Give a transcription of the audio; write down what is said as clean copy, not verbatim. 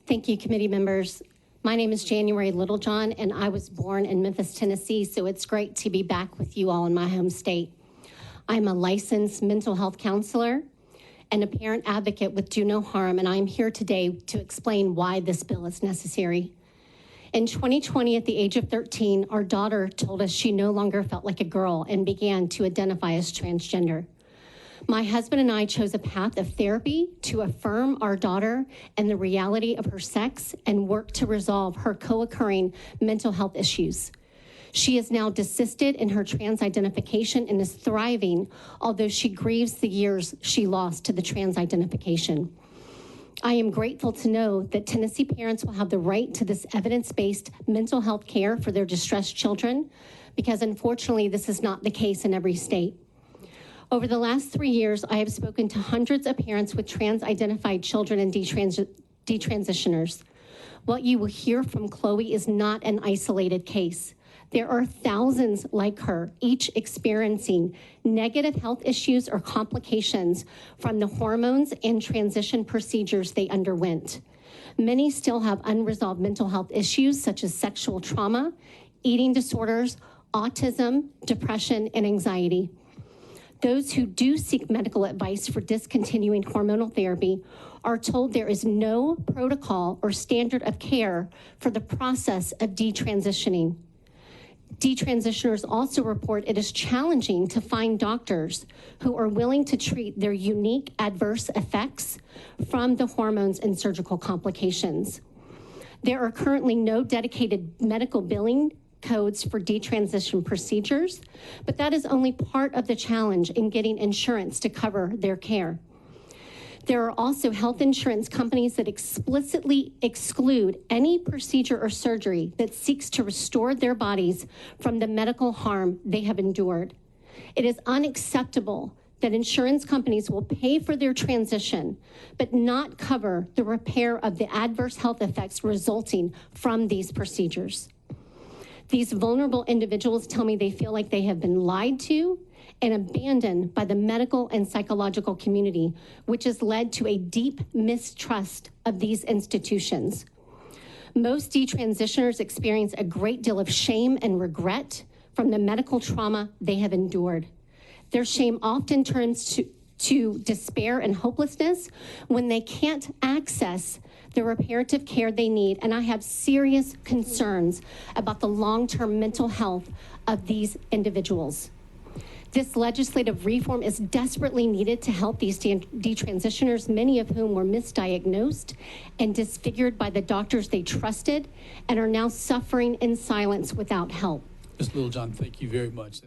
Thank you, committee members. My name is January Littlejohn, and I was born in Memphis, Tennessee, so it's great to be back with you all in my home state. I'm a licensed mental health counselor and a parent advocate with Do No Harm, and I'm here today to explain why this bill is necessary. In 2020, at the age of 13, our daughter told us she no longer felt like a girl and began to identify as transgender. My husband and I chose a path of therapy to affirm our daughter and the reality of her sex and work to resolve her co-occurring mental health issues. She is now desisted in her trans identification and is thriving, although she grieves the years she lost to the trans identification. I am grateful to know that Tennessee parents will have the right to this evidence-based mental health care for their distressed children, because unfortunately this is not the case in every state. Over the last 3 years, I have spoken to hundreds of parents with trans-identified children and detransitioners. What you will hear from Chloe is not an isolated case. There are thousands like her, each experiencing negative health issues or complications from the hormones and transition procedures they underwent. Many still have unresolved mental health issues such as sexual trauma, eating disorders, autism, depression, and anxiety. Those who do seek medical advice for discontinuing hormonal therapy are told there is no protocol or standard of care for the process of detransitioning. Detransitioners also report it is challenging to find doctors who are willing to treat their unique adverse effects from the hormones and surgical complications. There are currently no dedicated medical billing codes for detransition procedures, but that is only part of the challenge in getting insurance to cover their care. There are also health insurance companies that explicitly exclude any procedure or surgery that seeks to restore their bodies from the medical harm they have endured. It is unacceptable that insurance companies will pay for their transition, but not cover the repair of the adverse health effects resulting from these procedures. These vulnerable individuals tell me they feel like they have been lied to and abandoned by the medical and psychological community, which has led to a deep mistrust of these institutions. Most detransitioners experience a great deal of shame and regret from the medical trauma they have endured. Their shame often turns to despair and hopelessness when they can't access the reparative care they need, and I have serious concerns about the long-term mental health of these individuals. This legislative reform is desperately needed to help these detransitioners, many of whom were misdiagnosed and disfigured by the doctors they trusted and are now suffering in silence without help. Ms. Littlejohn, thank you very much.